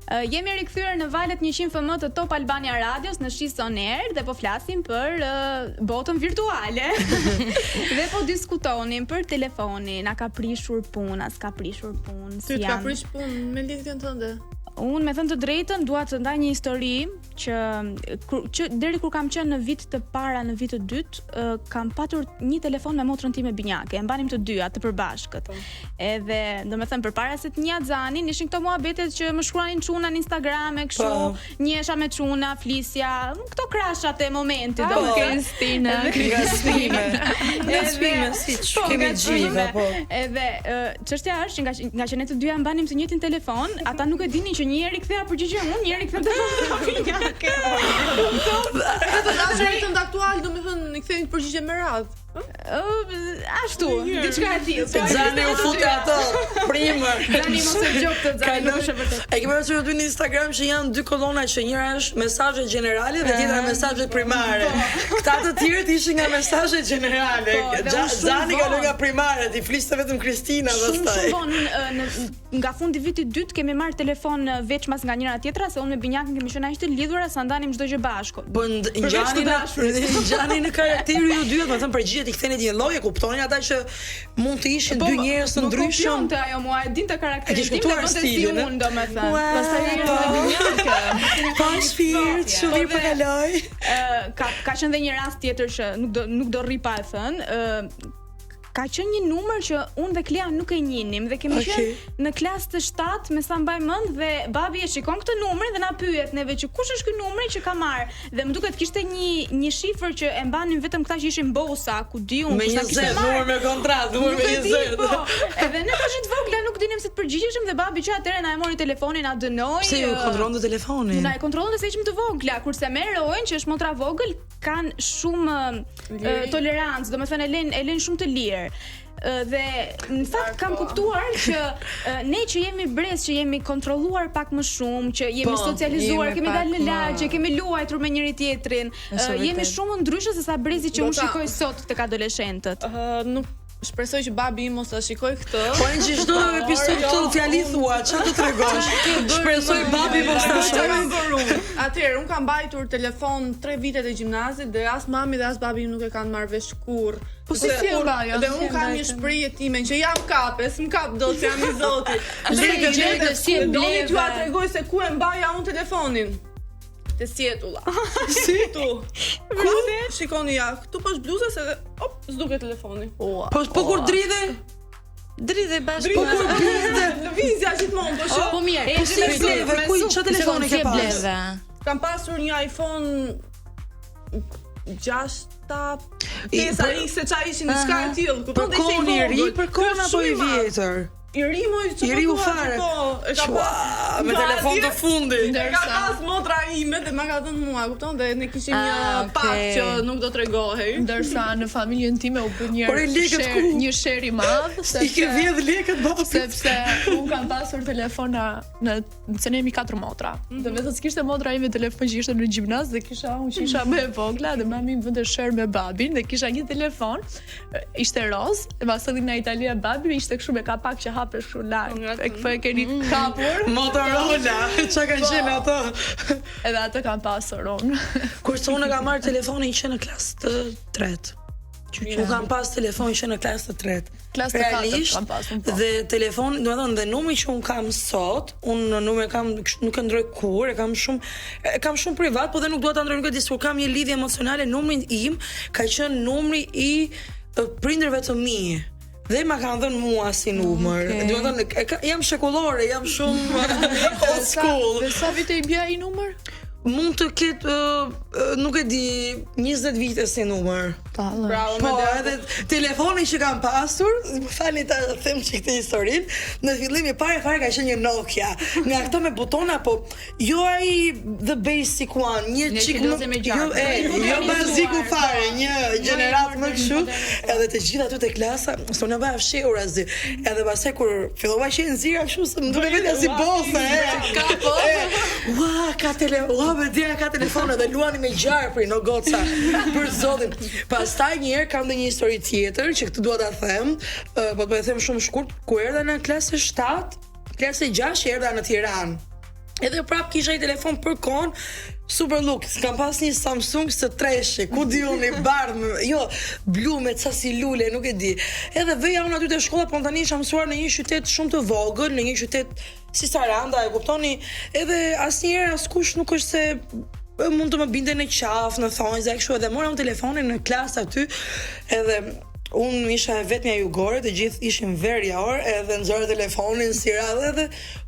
Jemi rikthyer në valët 100 FM të Top Albania Radios në Shis On Air dhe po flasim për botën virtuale. Dhe po diskutonim për telefonin, a ka prishur punë, s'ka prishur punë, si janë. Ty ka prish punë me lidhjen tënde? Unë me thënë të drejtën dua të ndaj një histori që deri kur kam qenë në vit të para, në vit të dytë, kam patur një telefon me motrën time binjake. E mbanim të dyja të përbashkët. Edhe, domethënë përpara se të njaxanin, ishin këto muhabetet që më shkruanin çuna në Instagram, kështu, njehesha me çuna, flisja, këto krashat e momentit, Kristina, Nga spime, siç kemi gjithë, po. Edhe çështja është që nga që ne të dyja mbanim të njëjtin telefon, ata nuk e dinin që njëri kthea përgjigje unë, njëri kthea binjake. Edhe dashurinë tënde aktuale, domethënë i kthejnë përgjigje me radhë. Ashtu, diçka e tillë. Zani u futi ato primër. Zani mos e gjop të Zani, nuk është e vërtetë. E kemi parasysh në Instagram që janë dy kolona që njëra është mesazhe gjenerale dhe tjetra mesazhe primare. Këta të tjerët ishin nga mesazhet gjenerale. Zani ka nga primare, ti fliste vetëm Kristina pastaj. Shumë nga fundi vitit dytë kemi marrë telefon veç mas nga njëra tjetra, se unë me binjakën kemi qenë aq të lidhura sa ndanim çdo gjë bashku. Po ngjani në karakteri ju dy, do të thënë përgjigjet i ktheni një lloj, e kuptonin ata që mund të ishin dy njerëz të ndryshëm. Po, ajo mua e dinte karakterin tim, dhe si unë, domethënë. Pastaj pa shpirt, shumë i përkaloj. Ka qenë dhe një rast tjetër që nuk do rri pa e thënë. Ka qenë një numër që unë dhe Klea nuk e njinim dhe kemi qenë në klasë të 7 me sa mbaj mend dhe babi e shikon këtë numër dhe na pyet neve që kush është ky numër që ka marr dhe më duket kishte një shifër që e mbanin vetëm këta që ishin bosa, ku di unë, kush na kishte marrë numër me kontratë, numër me 20. Po, edhe ne tash të vogla nuk dinim se të përgjigjeshim dhe babi që atëherë na e mori telefonin, na dënoi. Pse ju kontrollonte telefonin? Na e kontrollonte se ishim të vogla, kurse me Erojën që është motra vogël kanë shumë tolerancë, domethënë e lën shumë të lirë. Dhe në fakt kam kuptuar që ne që jemi brez, që jemi kontrolluar pak më shumë, që jemi socializuar, kemi dalë në lagje, kemi luajtur me njëri tjetrin, jemi shumë ndryshe se sa brezi që unë shikoj sot tek adoleshentët. Nuk shpresoj që babi im mos ta shikoj këtë. Po në çdo episod këtë fjali thua, çfarë do tregosh? Shpresoj babi mos ta shikoj. Atëherë un kam mbajtur telefon 3 vitet e gjimnazit dhe as mami dhe as babi im nuk e kanë marrë vesh kurr. Po si e mbaja? Dhe un kam një shprehje time që jam kapes, m'kap dot jam i Zotit. Legë si e bleva. T'ju tregoj se ku e mbaja un telefonin. Te sjetulla. Si tu? Ku? Shikoni ja, këtu poshtë bluzës edhe s'duket telefoni. Po kur dridhe? Dridhe bashkë. Po kur dridhe? Lëvizja gjithmonë, po shoh. Po mirë, po si bleve, ku çfarë telefoni ke pas? Kam pasur një iPhone 6 pesa se çaj ishin diçka e tillë, kupton se ishte i ri, për kohën apo i vjetër? I ri moj çfarë? I ri u fare. Me telefon të fundit. Ka pas motra ime dhe ma ka dhënë mua, kupton? Dhe ne kishim një pak që nuk do t'rregohej. Ndërsa në familjen time u bë një share i madh, i ke vjedh lekët babit. Sepse un kam pasur telefona se ne jemi 4 motra. Dhe vetë s'kishte motra ime telefon që ishte në gjimnaz dhe unë që isha më e vogla dhe mami më bënte share me babin dhe kisha një telefon, ishte roz, e pastaj në Itali babi ishte kështu me kapak që hape shumë lart. Po e keni kapur Motorola, çka kanë qenë ato? Edhe atë kam pasur unë. Kurse unë kam marrë telefonin që në klasë të 3. Unë kam pas telefonin që në klasë të 3. Klasë të 4 kam pasur. Dhe telefoni, domethënë dhe numri që un kam sot, unë numrin kam nuk e ndroj kur, e kam shumë privat, po dhe nuk dua ta ndroj, nuk e di, kur kam një lidhje emocionale, numri im ka qenë numri i prindërve të mi. Dhe ma kanë dhënë mua si numër. Domethënë jam shekullore, jam shumë old school. Dhe sa vite i bja i numër? Mund të ketë, nuk e di, 20 vite si numër. Bravo, po, edhe telefoni që kam pasur, më falni ta them që këtë historinë, në fillim i parë fare ka qenë një Nokia, nga këto me butona, po jo ai the basic one, një çik jo baziku fare, një gjeneratë më kështu, edhe të gjitha aty te klasa, sonë vaje fshehur azi. Edhe pastaj kur fillova që nxira kështu se më duket vetja si bosa, ka telefon edhe luani me gjarpri në goca për zotin. Pastaj një herë kam dhe një histori tjetër që këtë dua ta them, po të them shumë shkurt, ku erdha në klasë 7, klasë 6 erdha në Tiranë. Edhe prap kisha një telefon për kon, super look, s'kam pas një Samsung së treshe, ku di unë i bardhë, jo, blu me ca si lule, nuk e di. Edhe veja unë aty te shkolla, po tani isha mësuar në një qytet shumë të vogël, në një qytet si Saranda, e kuptoni, edhe asnjëherë askush nuk është se mund të më binte në qafë, në thonjza e kështu, edhe mora unë telefonin në klasë aty, edhe unë isha vetmja jugore, të gjithë ishin verja orë, edhe nxorë telefonin si radhë, edhe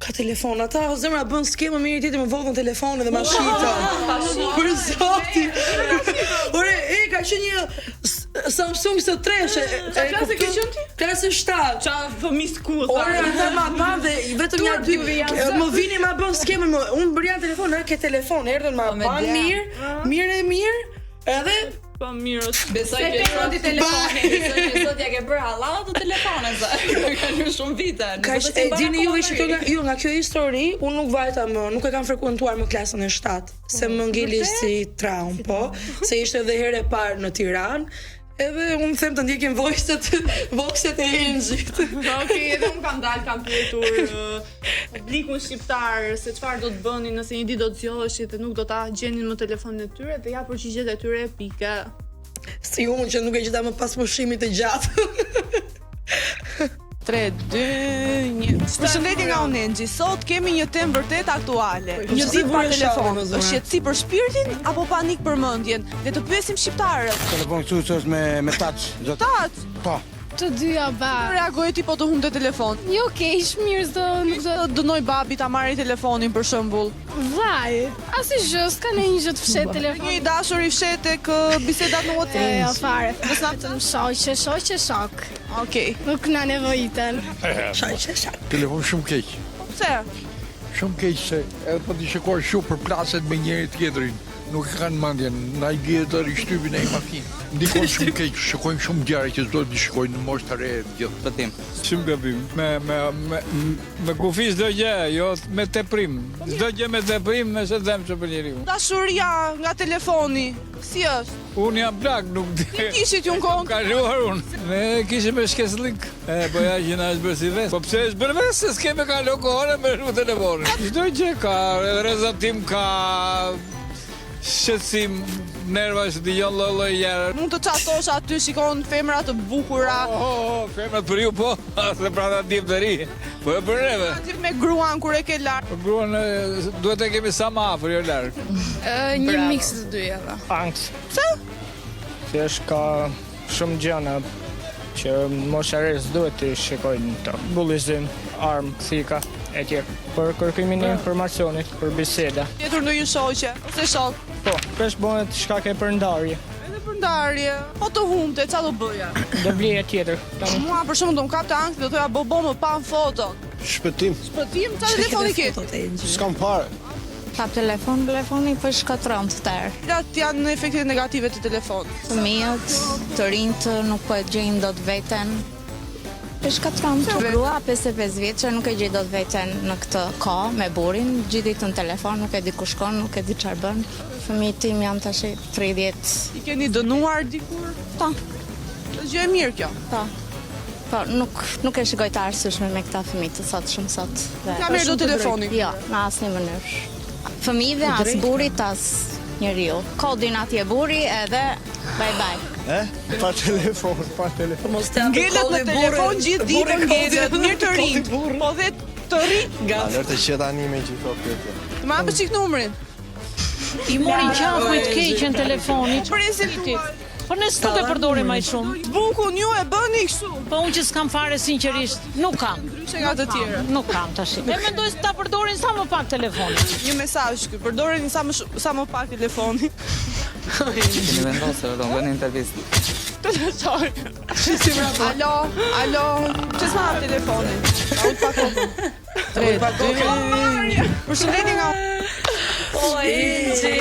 ka telefon, ata zemra bën skemë mirë tjetër më vodhën telefonin dhe ma shita. Për zoti. Ore, ka qenë një Samsung së treshe. Qa klasë ke qenë ti? Klasë 7. Qa fëmis ku, Ore, ata ma ban dhe vetëm ja dy më vini ma bën skemë, unë bërja telefon, ke telefon, erdhen ma ban mirë, edhe pa mirë. Besoj që Ti telefonin. Besoj që sot ja ke bërë hallat të telefonit, sa kanë shumë vite. Dini ju nga kjo histori, unë nuk vajta më, nuk e kam frekuentuar më klasën e 7, se më ngeli si traum, po, se ishte edhe herë e parë në Tiranë. Edhe unë them të ndjekin vokset e Enxhit. Okej, edhe unë kam dalë, kam pyetur publikun shqiptar se çfarë do të bënin nëse një ditë do të zgjoheshit dhe nuk do ta gjenin më telefonin e tyre, dhe ja përgjigjet e tyre epike. Si unë që nuk e gjeta më pas pushimit të gjatë. 3, 2, 1. Përshëndetje nga unë Enxhi. Sot kemi një temë vërtet aktuale. Një ditë pa telefon. Është shqetësi për shpirtin apo panik për mendjen? Le të pyesim shqiptarët. Telefon këtu që është me touch. Touch? Po. Të dyja ba. Reagoj ti po të humte telefon. Jo keq, mirë s'do nuk do dënoj babi ta marrë telefonin për shembull. Vaj. Asnjë s'ka në një gjë të fshet telefon. Një dashur i fshet tek bisedat në WhatsApp. Jo fare. Mos na të shoqë shok. Okej. Nuk na nevojiten. Shaq. Telefon shumë keq. Pse? Shumë keq se edhe po të shikoj shumë për plaset me njëri tjetrin. Nuk e kanë mendjen, na i bie të rishtypin e një makinë. Ndikon shumë keq, shikojnë shumë gjëra që s'do të shikojnë në moshë të re gjithë. Patim. Shumë gabim. Me kufi çdo gjë, jo me teprim. Çdo gjë me teprim nëse them që për njeriu. Dashuria nga telefoni. Si është? Unë jam plak, nuk di. Ti kishit ju në kohën? Ka ruar unë. Ne kishim me shkeslik. Po ja që na është bërë si vesh. Po pse është bërë vesh se s'keme ka kohën me ru telefonin. Çdo gjë ka, rrezatim ka, shqetësim, nerva që t'i jonë lloj jere. Mund të qatosh aty, shikon femra të bukura. Femrat për ju po, se pra ta dip të ri. Po e për neve. Aty me gruan kur e ke larg. Po gruan duhet e kemi sa më afër, jo larg. Një miks të dyja dha. Angst. Pse? Se është ka shumë gjëna që moshares duhet të shikojnë të. Bullizim, armë, thika, e tjerë. Për kërkimin e informacionit, për biseda. Tjetër ndonjë shoqe, ose shok. Po, kështë bëhet shkake për ndarje. Edhe për ndarje. Po të humte, ça do bëja? Do bleje tjetër. Mua për shembull do më kapte ankth, do thoya bobo më pan foto. Shpëtim. Shpëtim, ça telefoni ke? S'kam parë. Kap telefoni për shkatron të tërë. Cilat janë efektet negative të telefonit? Fëmijët, të rinjt nuk po e gjejnë dot veten. Për shkatron të grua 55 vjeçë nuk e gjej dot veten në këtë kohë me burrin, gjithë ditën në telefon, nuk e di ku shkon, nuk e di çfarë bën. Fëmijët tim janë tash 30. I keni dënuar dikur? Po. Është gjë e mirë kjo. Po, nuk e shikoj të arsyeshme me këta fëmijë të sotshëm sot. Ka merr dot telefonin? Jo, në asnjë mënyrë. Fëmijëve as burrit as njeriu. Kodin atje burri edhe bye bye. Pa telefon. Ngelet në telefon gjithë ditën ngelet, mirë të rinj. Po dhe të rinj. Alert të qeta anime që i thot këtë. Të më hapësh çik numrin. I mori qafë me të keqen telefonit. Presim tuaj. Po ne s'do të përdorim më shumë. Bukun ju e bëni kështu. Po unë që s'kam fare sinqerisht, nuk kam. Ndryshe nga të tjerë. Nuk kam tash. E mendoj se ta përdorin sa më pak telefonin. Një mesazh këtu, përdorini sa më pak telefonin. Keni vendosur do bëni intervistë. Alo, që s'ma hap telefonin? Unë pa kokën. 3, 2, përshëndetje nga Enxhi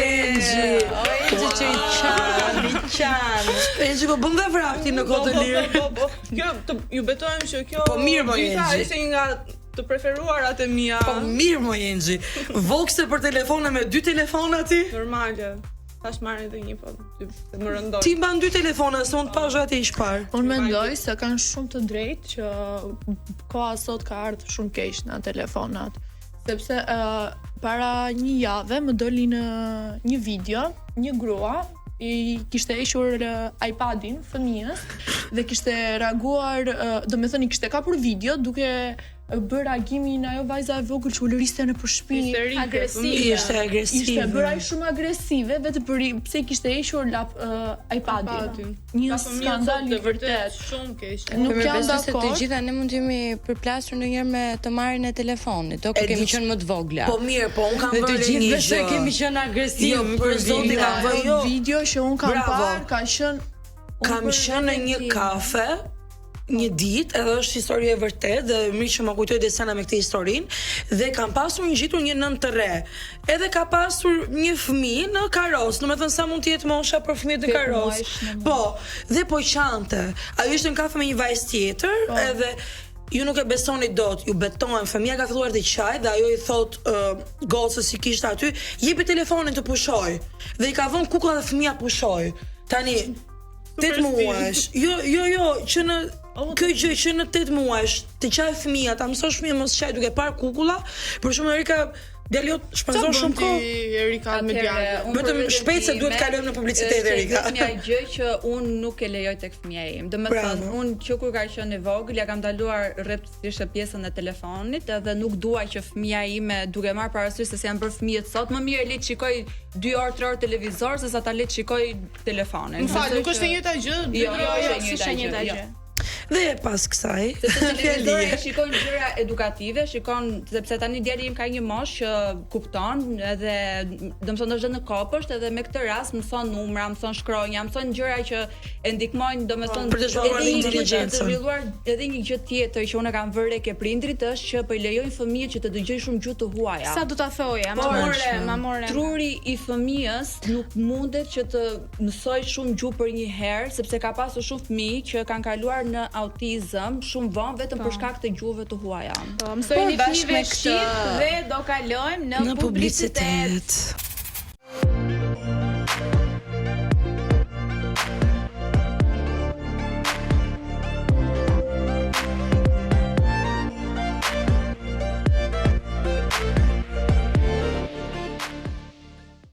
që i qanë. Enxhi po bën dhe vrapti në kohë të lirë. Kjo, ju betojmë që kjo Po mirë më Enxhi. ishte nga të preferuarat e mia. Po mirë më Enxhi. Vokse për telefone me 2 telefona ti? Normale. Tash marrë edhe një, po më rëndoj. Ti mban 2 telefona, se unë të pashë atë i shparë. Unë mendoj se kanë shumë të drejtë që koha sot ka ardhur shumë keq në telefonat. Sepse para një jave më doli në një video, një grua i kishte hequr iPadin fëmijës dhe kishte reaguar, domethënë kishte kapur video duke bërë reagimin ajo vajza e vogël që u lëriste nëpër shtëpi, Ishte agresive. Ishte bërë ai shumë agresive vetëm për pse kishte hequr iPadin. Një skandal i vërtet shumë keq. Nuk jam dakord. Të gjitha ne mund të jemi përplasur ndonjëherë me të marrjen e telefonit, do kur kemi qenë më të vogla. Po mirë, po un kam vënë një gjë. Dhe kemi qenë agresiv për zotin kam vënë video që un kam parë, kam qenë në një kafe një ditë, edhe është histori e vërtet dhe mirë që më kujtoi Desana me këtë historinë dhe kam pasur gjitur një nën të re. Edhe ka pasur një fëmijë në karos, domethënë sa mund të jetë mosha për fëmijët në karos. Po, dhe po qante. Ajo ishte në kafe me një vajzë tjetër, edhe ju nuk e besoni dot, ju betohen, fëmia ka filluar të qaj dhe ajo i thot gocës si kishte aty, jepi telefonin të pushoj. Dhe i ka vënë kukulla dhe fëmia pushoj. Tani 8 muajsh. Jo, që në kjo gjë që në 8 muajsh të qaj fëmia, ta mësosh fëmijën mos qaj duke parë kukulla, për shumë Erika djalë shpenzon shumë kohë. Erika mediane. Vetëm shpejt se duhet kalojmë në publicitet Erika. Është një gjë që unë nuk e lejoj tek fëmia im. Domethënë, unë që kur ka qenë e vogël ja kam ndaluar rreptësisht pjesën e telefonit, edhe nuk dua që fëmia ime duke marrë parasysh se janë bërë fëmijët sot, më mirë le të shikoj 2 orë 3 orë televizor se sa ta le të shikoj telefonin. M'fal, nuk është e njëjta gjë. Jo, është e njëjta gjë. Dhe pas kësaj, televizori e shikon gjëra edukative, shikon sepse tani djali im ka një moshë që kupton edhe domethënë është në kopësht edhe me këtë rast mëson numra, mëson shkronja, mëson gjëra që e ndihmojnë domethënë për të zhvilluar inteligjencën. Edhe një gjë tjetër që unë kam vënë ke prindrit është që po i lejojnë fëmijët që të dëgjojnë shumë gjuhë të huaja. Sa do ta thoja, mamore. Truri i fëmijës nuk mundet që të mësoj shumë gjuhë për një herë, sepse ka pasur shumë fëmijë që kanë kaluar në autizëm shumë vonë vetëm për shkak të gjuhëve të huaja. Mësojeni fëmijëve kështu dhe do kalojmë në publicitet.